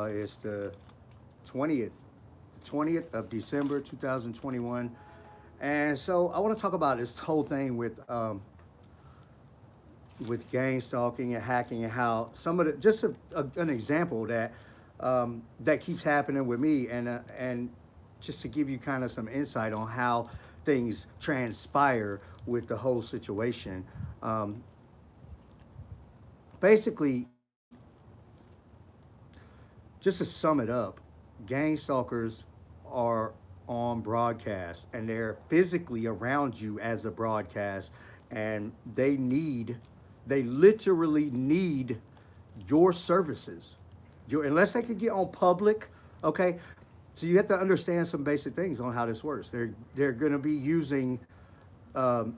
It's the 20th, the 20th of December, 2021. And so I want to talk about this whole thing with gang stalking and hacking and how some of the, just an example that keeps happening with me and just to give you kind of some insight on how things transpire with the whole situation. Um, Basically, just to sum it up, gang stalkers are on broadcast and they're physically around you as a broadcast, and they literally need your services. Unless they could get on public, okay? So you have to understand some basic things on how this works. They're going to be using um,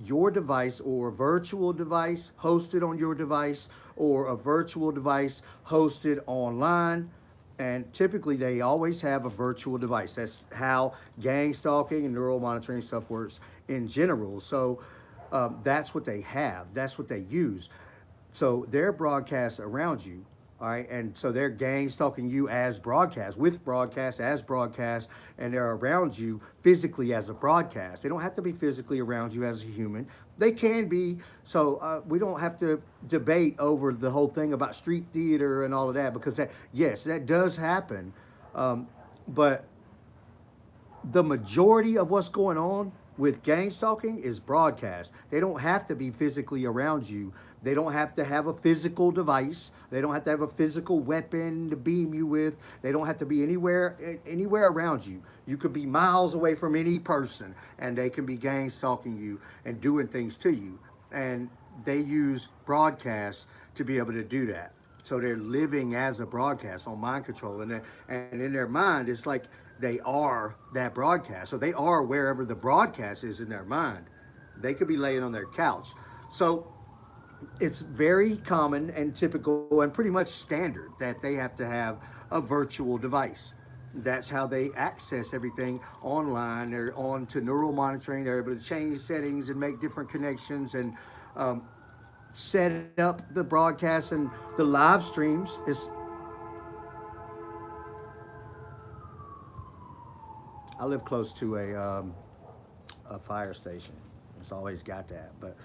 your device or a virtual device hosted on your device or a virtual device hosted online. And typically, they always have a virtual device. That's how gang stalking and neural monitoring stuff works in general. So that's what they have. That's what they use. So they're broadcast around you, all right, and so they're gang stalking you as broadcast, with broadcast as broadcast, and they're around you physically as a broadcast. They don't have to be physically around you as a human. They can be. So we don't have to debate over the whole thing about street theater and all of that, because that, yes, that does happen, but the majority of what's going on with gang stalking is broadcast. They don't have to be physically around you. They don't have to have a physical device. They don't have to have a physical weapon to beam you with. They don't have to be anywhere around you. You could be miles away from any person and they can be gang stalking you and doing things to you. And they use broadcasts to be able to do that. So they're living as a broadcast on mind control, and in their mind, it's like they are that broadcast. So they are wherever the broadcast is in their mind. They could be laying on their couch. So it's very common and typical and pretty much standard that they have to have a virtual device. That's how they access everything online. They're on to neural monitoring. They're able to change settings and make different connections and um, set up the broadcast and the live streams. I live close to a fire station. It's always got that. But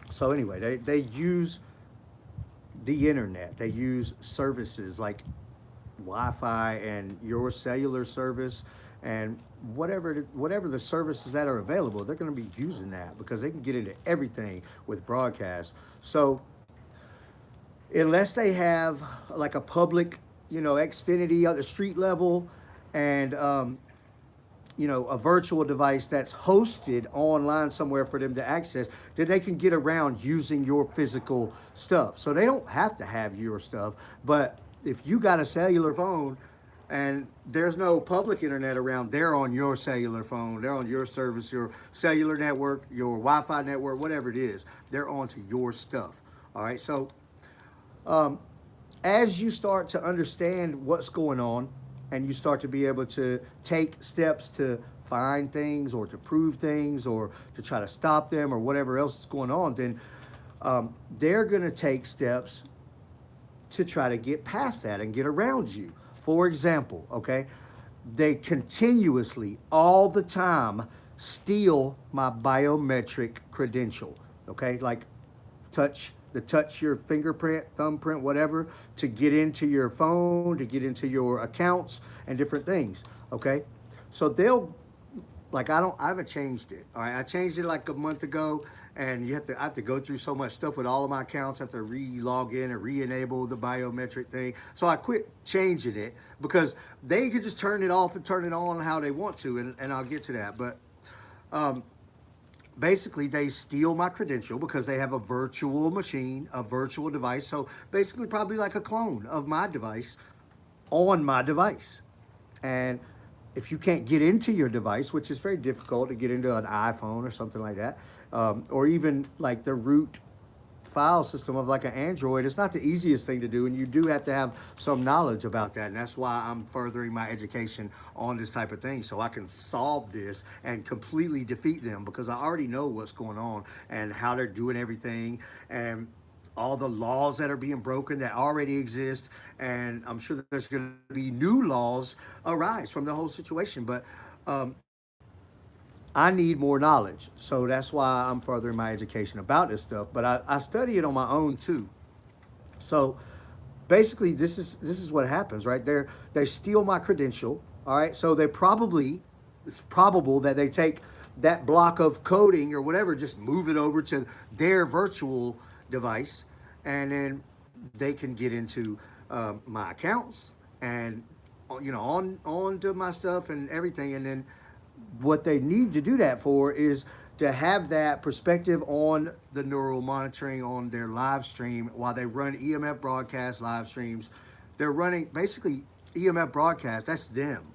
so anyway, they use the internet. They use services like Wi-Fi and your cellular service and whatever the services that are available. They're going to be using that because they can get into everything with broadcast. So unless they have like a public, Xfinity at the street level, and a virtual device that's hosted online somewhere for them to access, then they can get around using your physical stuff. So they don't have to have your stuff, but if you got a cellular phone and there's no public internet around, they're on your cellular phone, they're on your service, your cellular network, your Wi-Fi network, whatever it is, they're onto your stuff. All right, so um, as you start to understand what's going on and you start to be able to take steps to find things or to prove things or to try to stop them or whatever else is going on, then they're going to take steps to try to get past that and get around you. For example, okay, they continuously, all the time, steal my biometric credential. Okay, like touch your fingerprint, thumbprint, whatever, to get into your phone, to get into your accounts and different things. Okay, so they'll I haven't changed it. All right, I changed it like a month ago, and I have to go through so much stuff with all of my accounts. I have to re-log in and re-enable the biometric thing. So I quit changing it because they could just turn it off and turn it on how they want to, and I'll get to that. But um, basically, they steal my credential because they have a virtual machine, a virtual device. So basically, probably like a clone of my device on my device. And if you can't get into your device, which is very difficult to get into an iPhone or something like that, or even like the root file system of like an Android, it's not the easiest thing to do, and you do have to have some knowledge about that. And that's why I'm furthering my education on this type of thing, so I can solve this and completely defeat them, because I already know what's going on and how they're doing everything. And all the laws that are being broken that already exist, and I'm sure that there's going to be new laws arise from the whole situation. But um, I need more knowledge, so that's why I'm furthering my education about this stuff. But I study it on my own too. So basically, this is what happens, right? They steal my credential. All right, so they probably, it's probable that they take that block of coding or whatever, just move it over to their virtual device, and then they can get into my accounts and on to my stuff and everything. And then what they need to do that for is to have that perspective on the neural monitoring on their live stream while they run EMF broadcast live streams. They're running basically EMF broadcast, that's them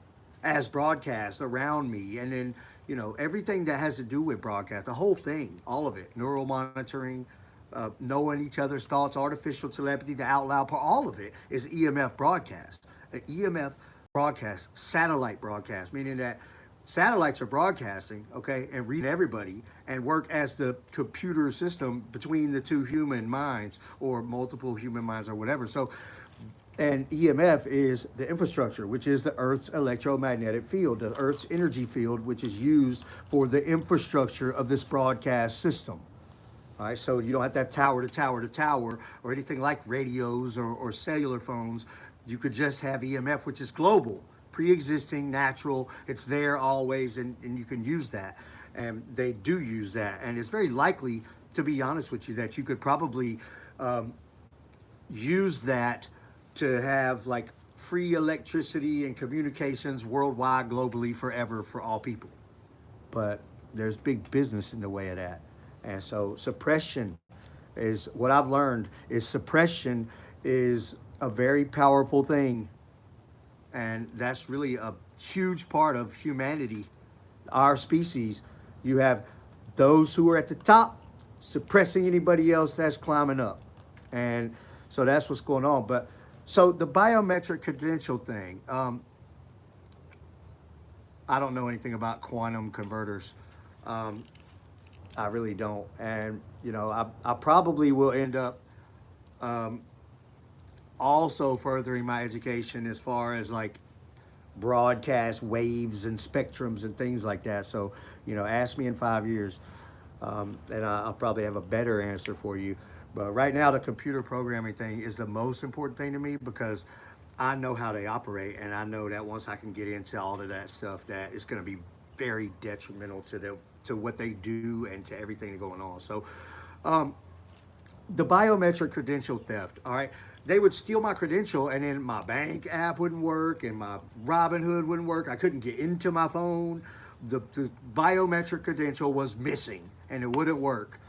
as broadcast around me. And then, everything that has to do with broadcast, the whole thing, all of it, neural monitoring, knowing each other's thoughts, artificial telepathy, the out loud part, all of it is EMF broadcast. An EMF broadcast, satellite broadcast, meaning that satellites are broadcasting, okay, and read everybody and work as the computer system between the two human minds or multiple human minds or whatever. So, and EMF is the infrastructure, which is the Earth's electromagnetic field, the Earth's energy field, which is used for the infrastructure of this broadcast system. All right, so you don't have to have tower to tower to tower or anything like radios or cellular phones. You could just have EMF, which is global, pre-existing, natural. It's there always, and you can use that. And they do use that. And it's very likely, to be honest with you, that you could probably use that to have like free electricity and communications worldwide, globally, forever for all people. But there's big business in the way of that. And so suppression is what I've learned is suppression is a very powerful thing. And that's really a huge part of humanity, our species. You have those who are at the top suppressing anybody else that's climbing up. And so that's what's going on. But so the biometric credential thing, I don't know anything about quantum converters. Um, I really don't. And, I probably will end up um, also furthering my education as far as like broadcast waves and spectrums and things like that. So, ask me in 5 years, and I'll probably have a better answer for you. But right now, the computer programming thing is the most important thing to me because I know how they operate, and I know that once I can get into all of that stuff, that it's going to be very detrimental to what they do and to everything going on. So, um, the biometric credential theft. All right, they would steal my credential, and then my bank app wouldn't work, and my Robinhood wouldn't work. I couldn't get into my phone. The biometric credential was missing, and it wouldn't work.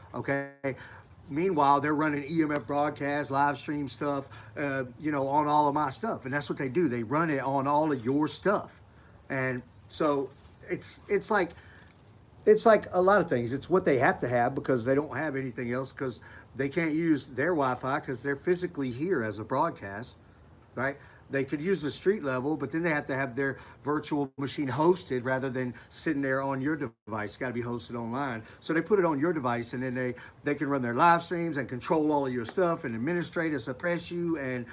Meanwhile, they're running EMF broadcast, live stream stuff, on all of my stuff, and that's what they do. They run it on all of your stuff, and so it's like a lot of things. It's what they have to have because they don't have anything else because they can't use their Wi-Fi because they're physically here as a broadcast, right? They could use the street level, but then they have to have their virtual machine hosted rather than sitting there on your device. It's got to be hosted online. So they put it on your device, and then they can run their live streams and control all of your stuff and administrate and suppress you. And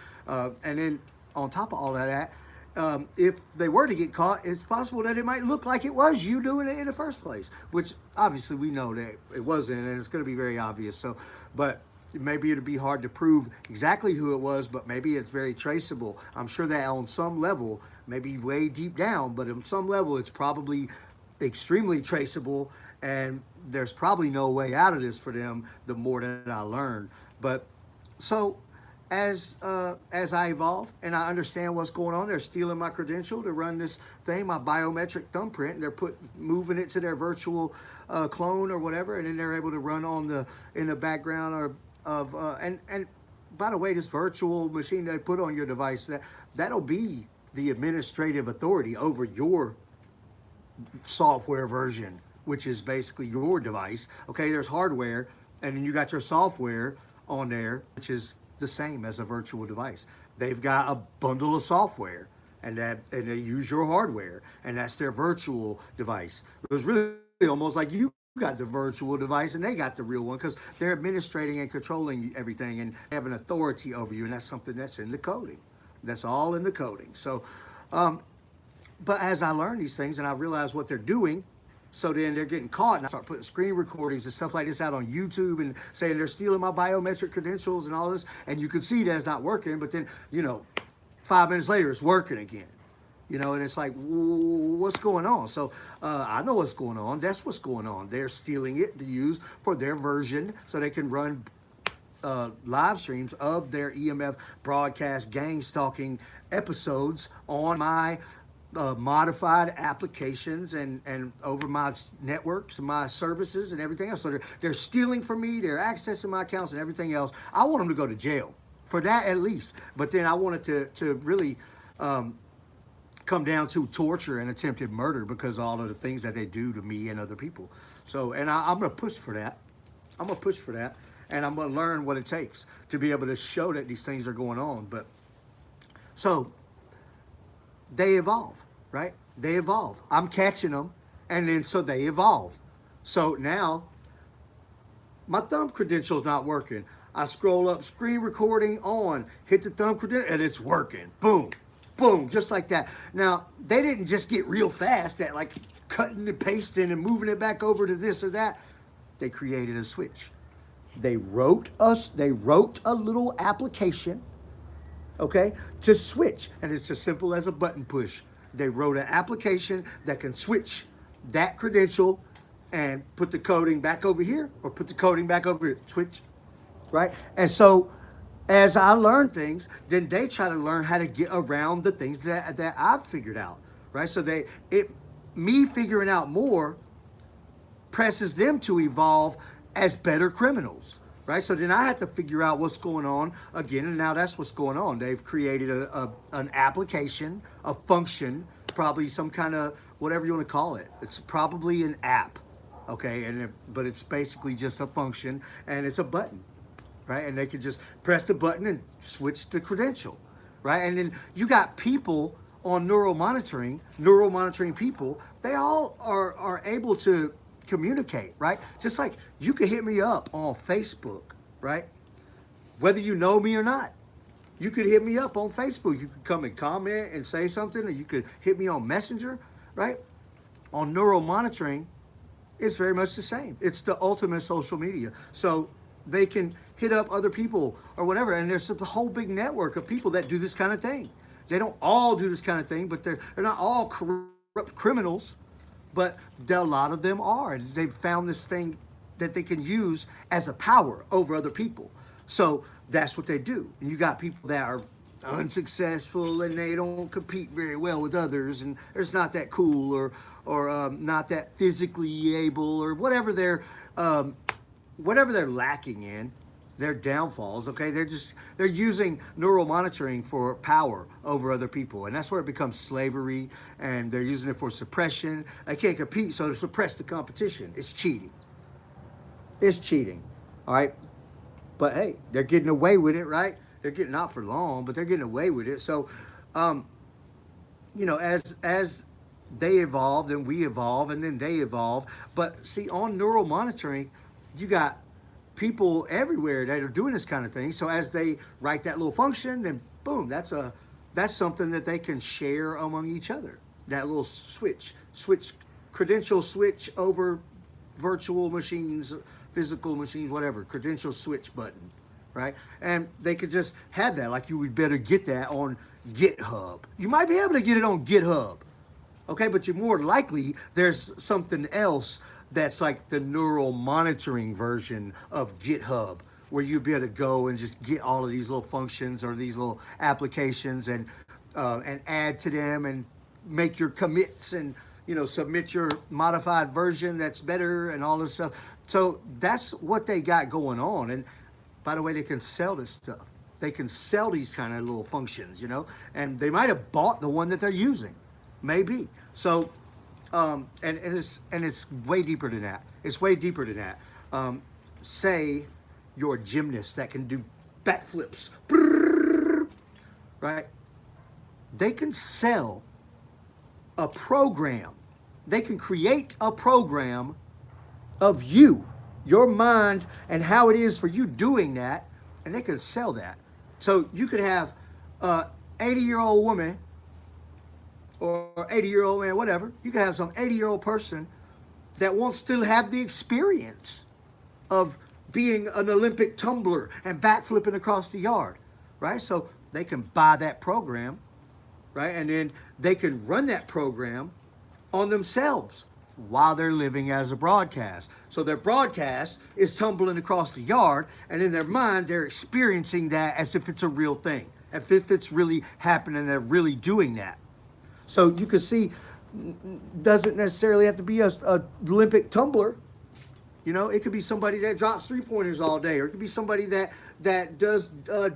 then on top of all of that, if they were to get caught, it's possible that it might look like it was you doing it in the first place, which obviously we know that it wasn't, and it's going to be very obvious. So, but maybe it'd be hard to prove exactly who it was, but maybe it's very traceable. I'm sure that on some level, maybe way deep down, but on some level, it's probably extremely traceable, and there's probably no way out of this for them the more that I learn. But so as I evolve and I understand what's going on, they're stealing my credential to run this thing, my biometric thumbprint. They're moving it to their virtual clone or whatever, and then they're able to run in the background and by the way, this virtual machine they put on your device, that'll be the administrative authority over your software version, which is basically your device. Okay, there's hardware, and then you got your software on there, which is the same as a virtual device. They've got a bundle of software, and they use your hardware, and that's their virtual device. It was really almost like you got the virtual device and they got the real one because they're administrating and controlling everything and have an authority over you, and that's something that's in the coding. That's all in the coding. So, um, but as I learn these things and I realize what they're doing, so then they're getting caught, and I start putting screen recordings and stuff like this out on YouTube and saying they're stealing my biometric credentials and all this, and you can see that it's not working, but then, 5 minutes later it's working again. And it's like, what's going on? So I know what's going on. That's what's going on. They're stealing it to use for their version so they can run live streams of their EMF broadcast gang stalking episodes on my modified applications and over my networks and my services and everything else. So they're stealing from me. They're accessing my accounts and everything else. I want them to go to jail for that at least. But then I want it to really come down to torture and attempted murder because of all of the things that they do to me and other people. So, and I'm going to push for that. I'm going to push for that. And I'm going to learn what it takes to be able to show that these things are going on. But so they evolve, right? They evolve. I'm catching them. And then so they evolve. So now my thumb credential is not working. I scroll up, screen recording on, hit the thumb credential, and it's working. Boom. Boom, just like that. Now, they didn't just get real fast at like cutting and pasting and moving it back over to this or that. They created a switch. They wrote a little application, okay, to switch. And it's as simple as a button push. They wrote an application that can switch that credential and put the coding back over here or put the coding back over here. Switch, right? And so as I learn things, then they try to learn how to get around the things that I've figured out, right? So me figuring out more presses them to evolve as better criminals, right? So then I have to figure out what's going on again, and now that's what's going on. They've created an application, a function, probably some kind of whatever you want to call it. It's probably an app, okay? But it's basically just a function, and it's a button. Right, and they could just press the button and switch the credential, right? And then you got people on neural monitoring people. They all are able to communicate, right? Just like you can hit me up on Facebook, right? Whether you know me or not, you could hit me up on Facebook. You could come and comment and say something, or you could hit me on Messenger, right? On neural monitoring, it's very much the same. It's the ultimate social media. So they can hit up other people or whatever. And there's a whole big network of people that do this kind of thing. They don't all do this kind of thing, but they're not all corrupt criminals, but a lot of them are. And they've found this thing that they can use as a power over other people. So that's what they do. And you got people that are unsuccessful and they don't compete very well with others, and it's not that cool or not that physically able or whatever they're lacking in, their downfalls, okay? They're using neural monitoring for power over other people. And that's where it becomes slavery, and they're using it for suppression. They can't compete, so to suppress the competition, it's cheating. It's cheating, all right? But hey, they're getting away with it, right? They're getting not for long, but they're getting away with it. So, as they evolve, then we evolve, and then they evolve. But see, on neural monitoring, you got people everywhere that are doing this kind of thing. So as they write that little function, then boom, that's something that they can share among each other. That little credential switch over virtual machines, physical machines, whatever, credential switch button, right? And they could just have that. Like, you would better get that on GitHub. You might be able to get it on GitHub, okay? But you're more likely there's something else that's like the neural monitoring version of GitHub, where you'd be able to go and just get all of these little functions or these little applications and add to them and make your commits and submit your modified version that's better and all this stuff. So that's what they got going on. And by the way, they can sell this stuff. They can sell these kind of little functions, and they might have bought the one that they're using, maybe. So. And it's way deeper than that. It's way deeper than that. Say you're a gymnast that can do backflips, right? They can sell a program. They can create a program of you, your mind, and how it is for you doing that, and they could sell that. So you could have a 80-year-old woman or 80-year-old man, whatever. You could have some 80-year-old person that wants to have the experience of being an Olympic tumbler and backflipping across the yard, right? So they can buy that program, right? And then they can run that program on themselves while they're living as a broadcast. So their broadcast is tumbling across the yard, and in their mind, they're experiencing that as if it's a real thing, as if it's really happening, they're really doing that. So you can see, doesn't necessarily have to be a Olympic tumbler. You know, it could be somebody that drops 3-pointers all day, or it could be somebody that does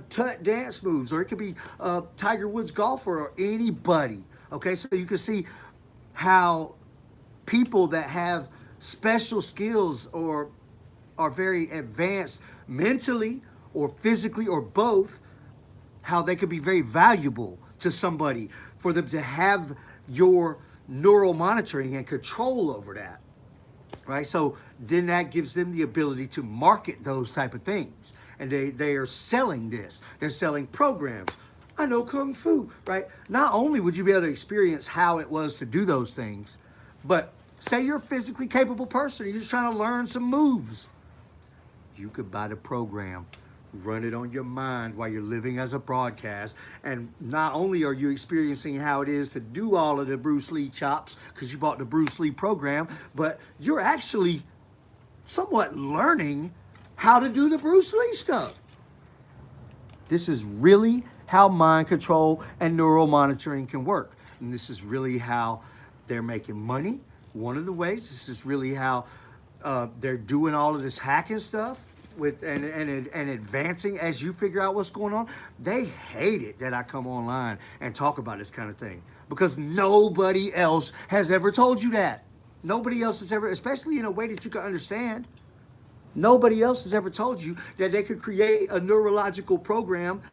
tut dance moves, or it could be a Tiger Woods golfer, or anybody. Okay, so you can see how people that have special skills or are very advanced mentally or physically or both, how they could be very valuable to somebody for them to have your neural monitoring and control over that, right? So then that gives them the ability to market those type of things. And they are selling this. They're selling programs. I know Kung Fu, right? Not only would you be able to experience how it was to do those things, but say you're a physically capable person, you're just trying to learn some moves. You could buy the program, run it on your mind while you're living as a broadcast, and not only are you experiencing how it is to do all of the Bruce Lee chops because you bought the Bruce Lee program, but you're actually somewhat learning how to do the Bruce Lee stuff. This is really how mind control and neural monitoring can work. And this is really how they're making money. One of the ways, this is really how they're doing all of this hacking stuff with and advancing as you figure out what's going on. They hate it that I come online and talk about this kind of thing because nobody else has ever told you that. Nobody else has ever, especially in a way that you can understand. Nobody else has ever told you that they could create a neurological program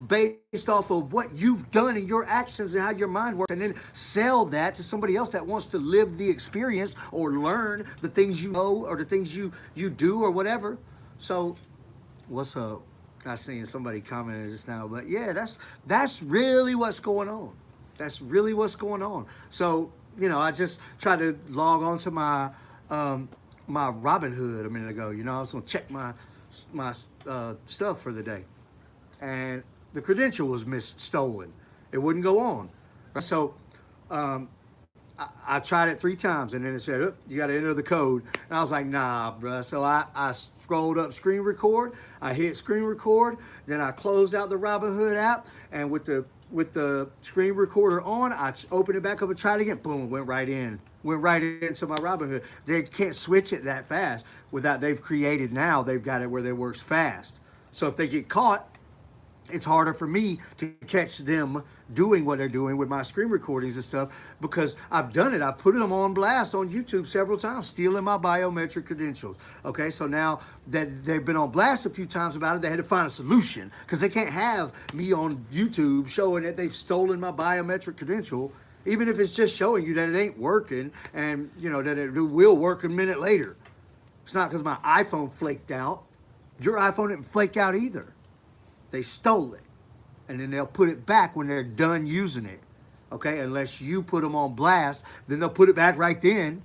based off of what you've done and your actions and how your mind works, and then sell that to somebody else that wants to live the experience or learn the things you know or the things you do or whatever. So what's up? I seen somebody commented just now, but yeah, that's really what's going on. That's really what's going on. So, you know, I just tried to log on to my my Robinhood a minute ago. You know, I was gonna check my stuff for the day, and the credential was stolen. It wouldn't go on. So I tried it 3 times, and then it said, oh, you got to enter the code. And I was like, nah, bruh. So I scrolled up screen record. I hit screen record. Then I closed out the Robinhood app, and with the screen recorder on, I opened it back up and tried again. Boom, went right in. Went right into my Robinhood. They can't switch it that fast without they've created now. They've got it where it works fast. So if they get caught, it's harder for me to catch them doing what they're doing with my screen recordings and stuff because I've done it. I've put them on blast on YouTube several times, stealing my biometric credentials. Okay, so now that they've been on blast a few times about it, they had to find a solution because they can't have me on YouTube showing that they've stolen my biometric credential, even if it's just showing you that it ain't working and, you know, that it will work a minute later. It's not because my iPhone flaked out. Your iPhone didn't flake out either. They stole it, and then they'll put it back when they're done using it, okay? Unless you put them on blast, then they'll put it back right then,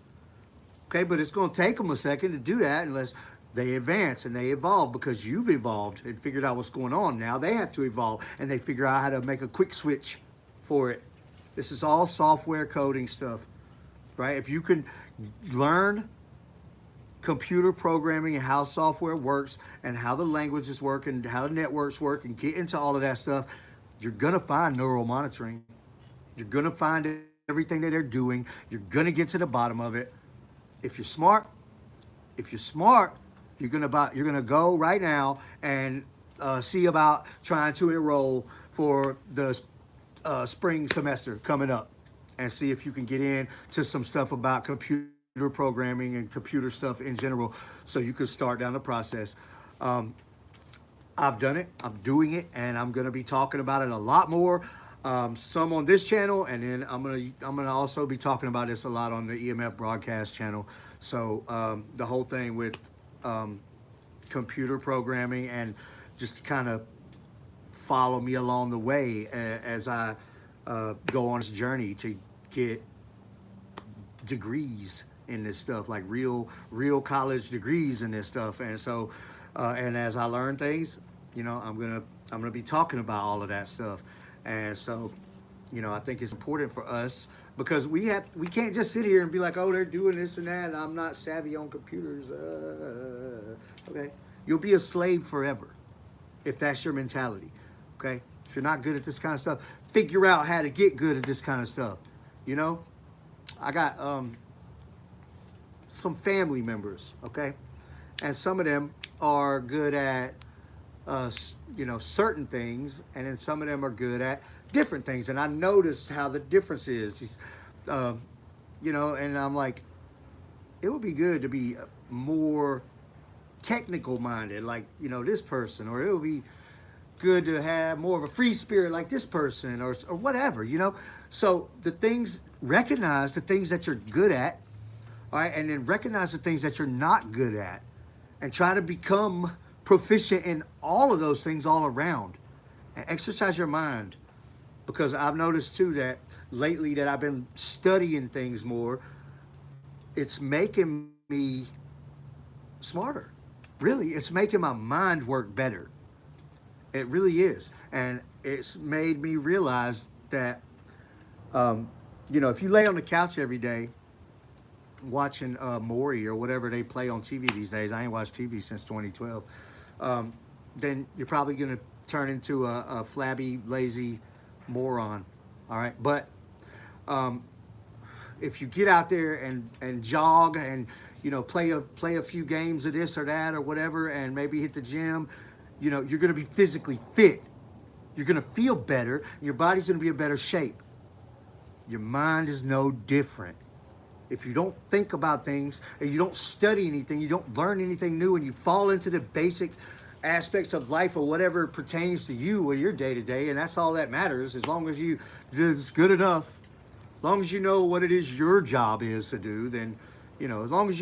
okay? But it's going to take them a second to do that unless they advance and they evolve because you've evolved and figured out what's going on. Now they have to evolve, and they figure out how to make a quick switch for it. This is all software coding stuff, right? If you can learn computer programming and how software works and how the languages work and how the networks work and get into all of that stuff, you're going to find neural monitoring. You're going to find everything that they're doing. You're going to get to the bottom of it. If you're smart, you're going to go right now and see about trying to enroll for the spring semester coming up and see if you can get in to some stuff about computer programming and computer stuff in general so you can start down the process. I've done it, I'm doing it, and I'm going to be talking about it a lot more. some on this channel, and then I'm gonna also be talking about this a lot on the EMF broadcast channel. So the whole thing with um, computer programming, and just kind of follow me along the way as I go on this journey to get degrees in this stuff, like real college degrees in this stuff. And so and as I learn things, I'm gonna be talking about all of that stuff. And so I think it's important for us, because we can't just sit here and be like, oh, they're doing this and that, and I'm not savvy on computers. Okay, you'll be a slave forever if that's your mentality. Okay, if you're not good at this kind of stuff, figure out how to get good at this kind of stuff. I got some family members, okay, and some of them are good at certain things, and then some of them are good at different things. And I noticed how the difference is. And I'm like, it would be good to be more technical minded, like this person, or it would be good to have more of a free spirit like this person, or whatever. So recognize the things that you're good at, all right, and then recognize the things that you're not good at, and try to become proficient in all of those things all around, and exercise your mind. Because I've noticed too that lately that I've been studying things more, it's making me smarter. Really, it's making my mind work better. It really is. And it's made me realize that, if you lay on the couch every day watching Maury or whatever they play on TV these days — I ain't watched TV since 2012 — then you're probably going to turn into a flabby, lazy moron. All right. But if you get out there and jog, and play a few games of this or that or whatever, and maybe hit the gym, you're going to be physically fit. You're going to feel better. Your body's going to be in better shape. Your mind is no different. If you don't think about things, and you don't study anything, you don't learn anything new, and you fall into the basic aspects of life or whatever pertains to you or your day to day, and that's all that matters. As long as it's good enough, as long as you know what it is your job is to do, then as long as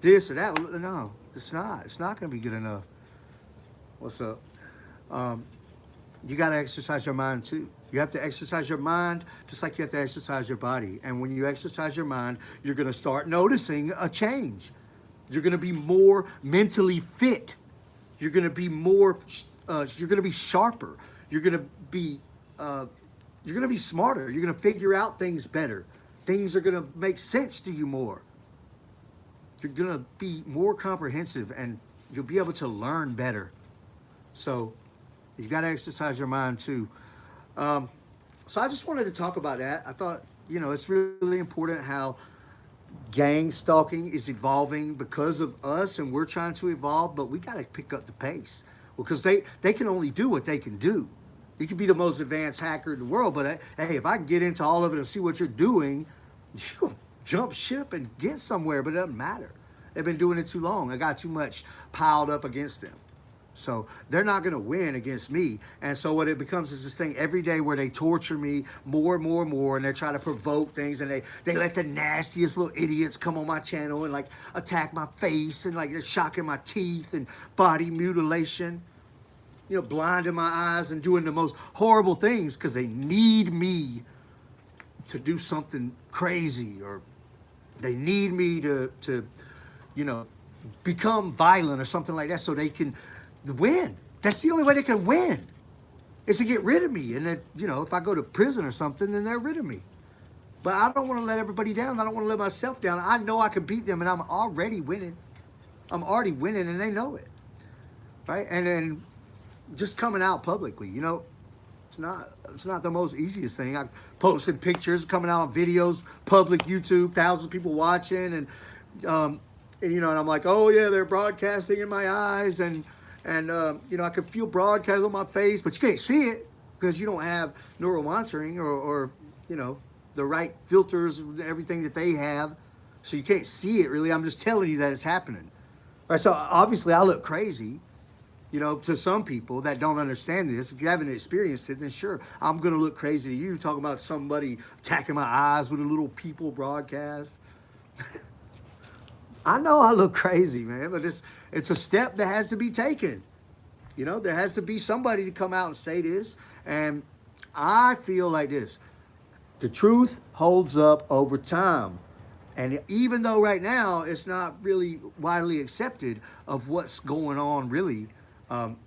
this or that. No, it's not going to be good enough. What's up? You got to exercise your mind too. You have to exercise your mind just like you have to exercise your body. And when you exercise your mind, you're going to start noticing a change. You're going to be more mentally fit. You're going to be more. You're going to be sharper. You're going to be. You're going to be smarter. You're going to figure out things better. Things are going to make sense to you more. You're going to be more comprehensive, and you'll be able to learn better. So you got to exercise your mind too. So I just wanted to talk about that. I thought, it's really important how gang stalking is evolving because of us, and we're trying to evolve, but we got to pick up the pace, because they can only do what they can do. You can be the most advanced hacker in the world, but hey, if I can get into all of it and see what you're doing, you'll jump ship and get somewhere, but it doesn't matter. They've been doing it too long. I got too much piled up against them. So they're not going to win against me. And so what it becomes is this thing every day where they torture me more and more and more, and they're trying to provoke things, and they let the nastiest little idiots come on my channel and like attack my face, and like they're shocking my teeth and body mutilation, blinding my eyes and doing the most horrible things because they need me to do something crazy, or they need me to become violent or something like that so they can win. That's the only way they can win, is to get rid of me. And then, if I go to prison or something, then they're rid of me. But I don't want to let everybody down. I don't want to let myself down. I know I can beat them, and I'm already winning. I'm already winning, and they know it. Right? And then just coming out publicly, it's not the most easiest thing. I'm posting pictures, coming out on videos, public YouTube, thousands of people watching, and I'm like, oh yeah, they're broadcasting in my eyes, and I can feel broadcast on my face, but you can't see it because you don't have neural monitoring or the right filters, everything that they have, so you can't see it really. I'm just telling you that it's happening. All right, so obviously I look crazy, You know, to some people that don't understand this, if you haven't experienced it, then sure, I'm gonna look crazy to you talking about somebody attacking my eyes with a little people broadcast. I know I look crazy, man, but it's a step that has to be taken. You know, there has to be somebody to come out and say this. And I feel like this: the truth holds up over time. And even though right now it's not really widely accepted of what's going on, really, um,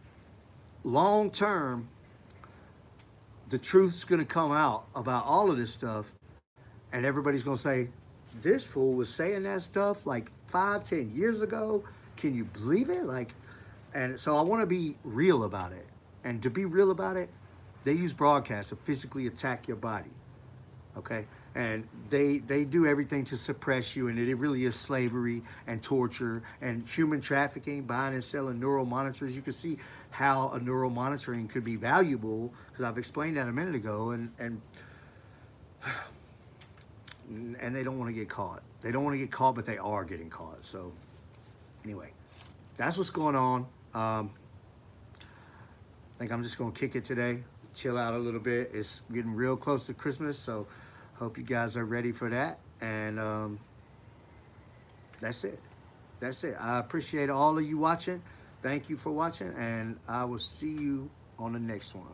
long term, the truth's going to come out about all of this stuff, and everybody's going to say, "This fool was saying that stuff like 5, 10 years ago. Can you believe it?" Like, and so I want to be real about it. And to be real about it, they use broadcasts to physically attack your body. Okay, and they do everything to suppress you, and it really is slavery and torture and human trafficking, buying and selling neural monitors. You can see how a neural monitoring could be valuable, because I've explained that a minute ago, and they don't want to get caught. They don't want to get caught, but they are getting caught. So anyway, that's what's going on. I think I'm just gonna kick it today, chill out a little bit. It's getting real close to Christmas, so hope you guys are ready for that. And that's it. That's it. I appreciate all of you watching. Thank you for watching, and I will see you on the next one.